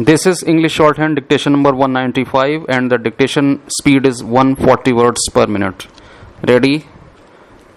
This is English shorthand dictation number 195 and the dictation speed is 140 words per minute. Ready?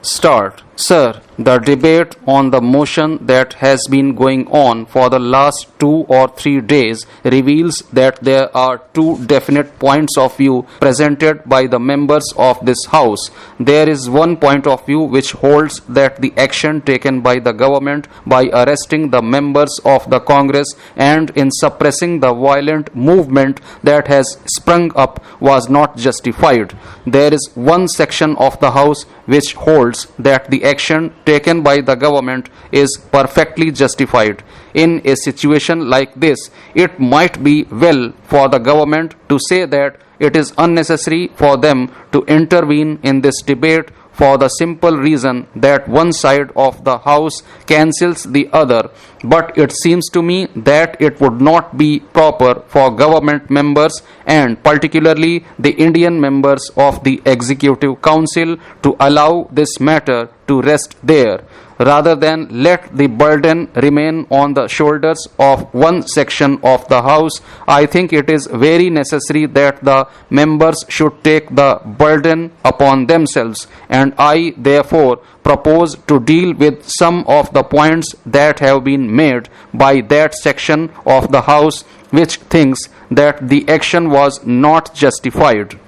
Start. Sir, the debate on the motion that has been going on for the last 2 or 3 days reveals that there are two definite points of view presented by the members of this House. There is one point of view which holds that the action taken by the government by arresting the members of the Congress and in suppressing the violent movement that has sprung up was not justified. There is one section of the House which holds that the action taken by the government is perfectly justified. In a situation like this, it might be well for the government to say that it is unnecessary for them to intervene in this debate for the simple reason that one side of the House cancels the other. But it seems to me that it would not be proper for government members and particularly the Indian members of the Executive Council to allow this matter to rest there. Rather than let the burden remain on the shoulders of one section of the House, I think it is very necessary that the members should take the burden upon themselves, and I therefore propose to deal with some of the points that have been made by that section of the House which thinks that the action was not justified.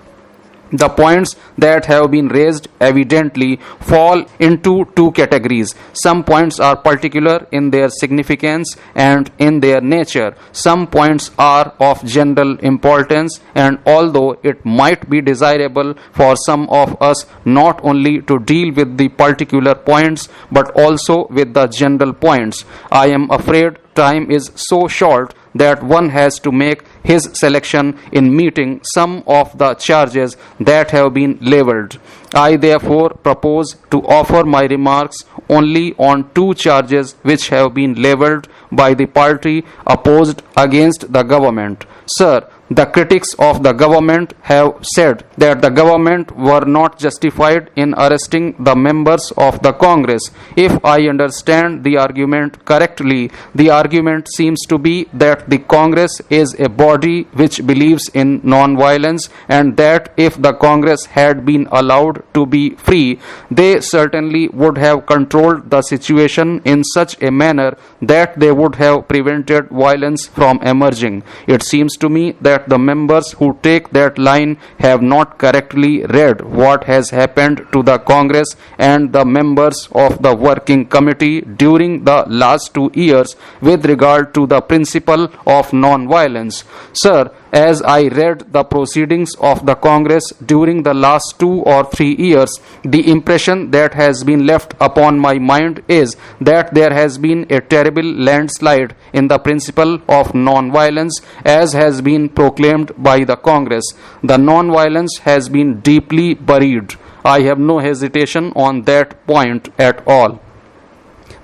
The points that have been raised evidently fall into two categories. Some points are particular in their significance and in their nature. Some points are of general importance, and although it might be desirable for some of us not only to deal with the particular points but also with the general points, I am afraid time is so short that one has to make his selection in meeting some of the charges that have been leveled. I therefore propose to offer my remarks only on two charges which have been leveled by the party opposed against the government. Sir, the critics of the government have said that the government were not justified in arresting the members of the Congress. If I understand the argument correctly, the argument seems to be that the Congress is a body which believes in non-violence, and that if the Congress had been allowed to be free, they certainly would have controlled the situation in such a manner that they would have prevented violence from emerging. It seems to me that the members who take that line have not correctly read what has happened to the Congress and the members of the working committee during the last 2 years with regard to the principle of non-violence. Sir, as I read the proceedings of the Congress during the last 2 or 3 years, the impression that has been left upon my mind is that there has been a terrible landslide in the principle of non-violence as has been proclaimed by the Congress. The non-violence has been deeply buried. I have no hesitation on that point at all.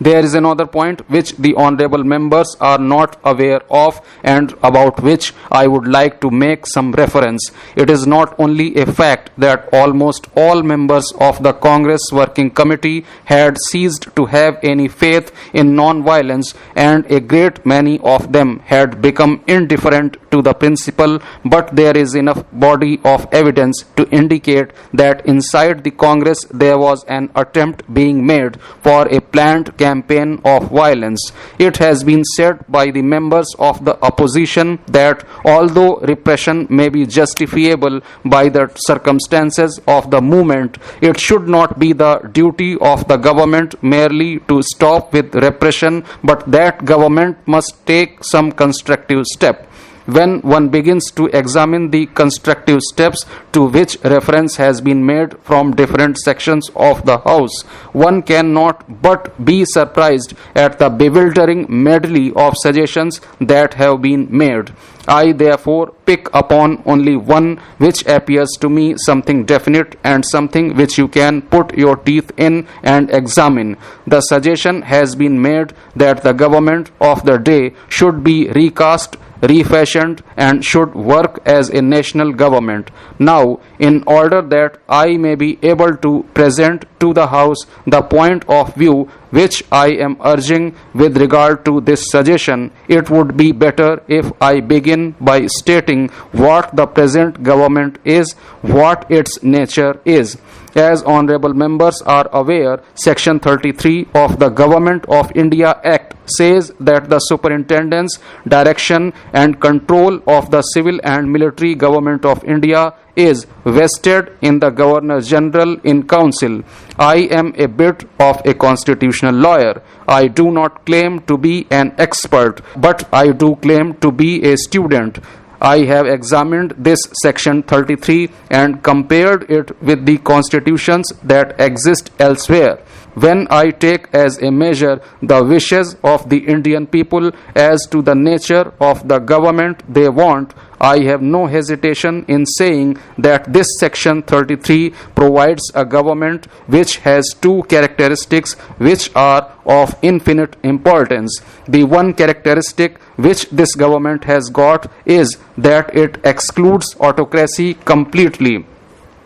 There is another point which the honorable members are not aware of and about which I would like to make some reference. It is not only a fact that almost all members of the Congress Working Committee had ceased to have any faith in non-violence, and a great many of them had become indifferent to the principle, but there is enough body of evidence to indicate that inside the Congress there was an attempt being made for a planned campaign of violence. It has been said by the members of the opposition that although repression may be justifiable by the circumstances of the movement, it should not be the duty of the government merely to stop with repression, but that government must take some constructive step. When one begins to examine the constructive steps to which reference has been made from different sections of the House, one cannot but be surprised at the bewildering medley of suggestions that have been made. I therefore pick upon only one which appears to me something definite and something which you can put your teeth in and examine. The suggestion has been made that the government of the day should be recast, refashioned and should work as a national government. Now, in order that I may be able to present to the House the point of view which I am urging with regard to this suggestion, it would be better if I begin by stating what the present government is, what its nature is. As honorable members are aware, Section 33 of the Government of India Act says that the superintendence, direction and control of the civil and military government of India is vested in the Governor General in Council. I am a bit of a constitutional lawyer. I do not claim to be an expert, but I do claim to be a student. I have examined this Section 33 and compared it with the constitutions that exist elsewhere. When I take as a measure the wishes of the Indian people as to the nature of the government they want, I have no hesitation in saying that this Section 33 provides a government which has two characteristics which are of infinite importance. The one characteristic which this government has got is that it excludes autocracy completely.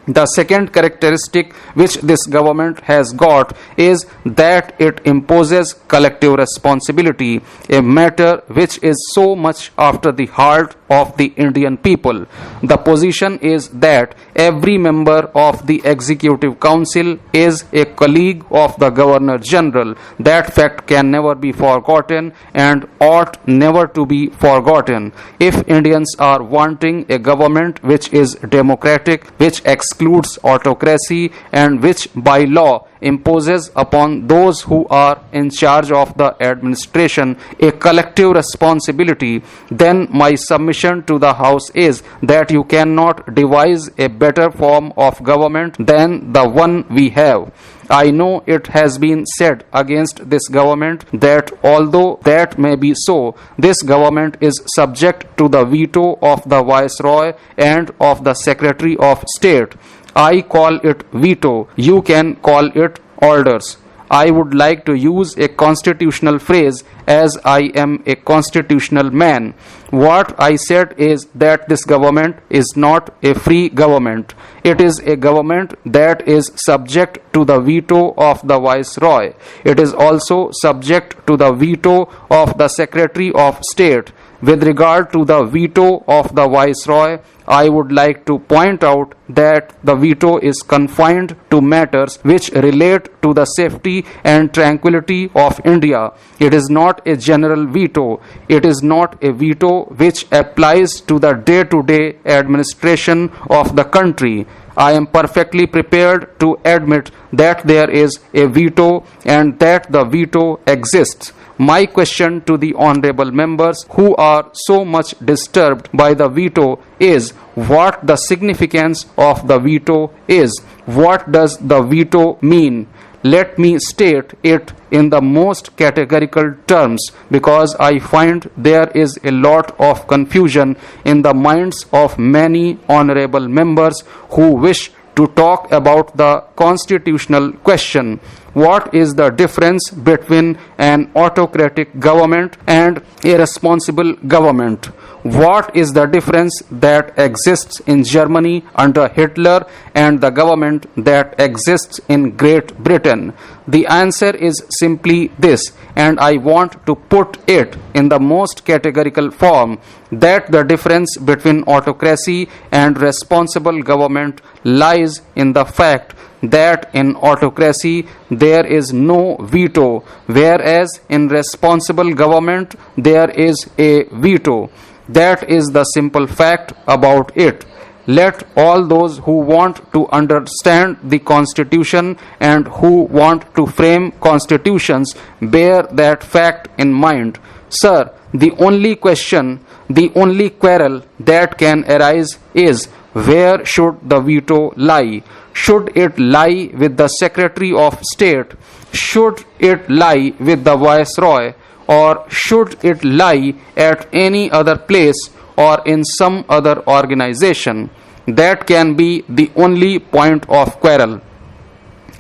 The second characteristic which this government has got is that it imposes collective responsibility, a matter which is so much after the heart of the Indian people. The position is that every member of the Executive Council is a colleague of the Governor General. That fact can never be forgotten and ought never to be forgotten. If Indians are wanting a government which is democratic, which excludes autocracy and which by law imposes upon those who are in charge of the administration a collective responsibility, then my submission to the House is that you cannot devise a better form of government than the one we have. I know it has been said against this government that although that may be so, this government is subject to the veto of the Viceroy and of the Secretary of State. I call it veto. You can call it orders. I would like to use a constitutional phrase as I am a constitutional man. What I said is that this government is not a free government. It is a government that is subject to the veto of the Viceroy. It is also subject to the veto of the Secretary of State. With regard to the veto of the Viceroy, I would like to point out that the veto is confined to matters which relate to the safety and tranquility of India. It is not a general veto. It is not a veto which applies to the day-to-day administration of the country. I am perfectly prepared to admit that there is a veto and that the veto exists. My question to the honorable members who are so much disturbed by the veto is what the significance of the veto is. What does the veto mean? Let me state it in the most categorical terms because I find there is a lot of confusion in the minds of many honorable members who wish to talk about the constitutional question. What is the difference between an autocratic government and a responsible government? What is the difference that exists in Germany under Hitler and the government that exists in Great Britain? The answer is simply this, and I want to put it in the most categorical form, that the difference between autocracy and responsible government lies in the fact that in autocracy there is no veto, whereas in responsible government there is a veto. That is the simple fact about it. Let all those who want to understand the Constitution and who want to frame constitutions bear that fact in mind. Sir, the only question, the only quarrel that can arise is where should the veto lie? Should it lie with the Secretary of State? Should it lie with the Viceroy? Or should it lie at any other place or in some other organization? That can be the only point of quarrel.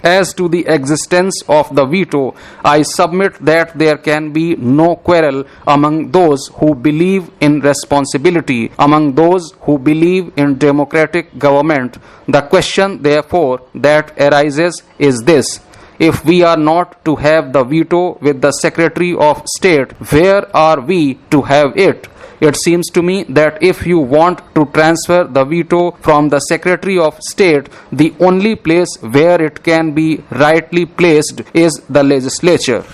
As to the existence of the veto, I submit that there can be no quarrel among those who believe in responsibility, among those who believe in democratic government. The question, therefore, that arises is this: if we are not to have the veto with the Secretary of State, where are we to have it? It seems to me that if you want to transfer the veto from the Secretary of State, the only place where it can be rightly placed is the legislature.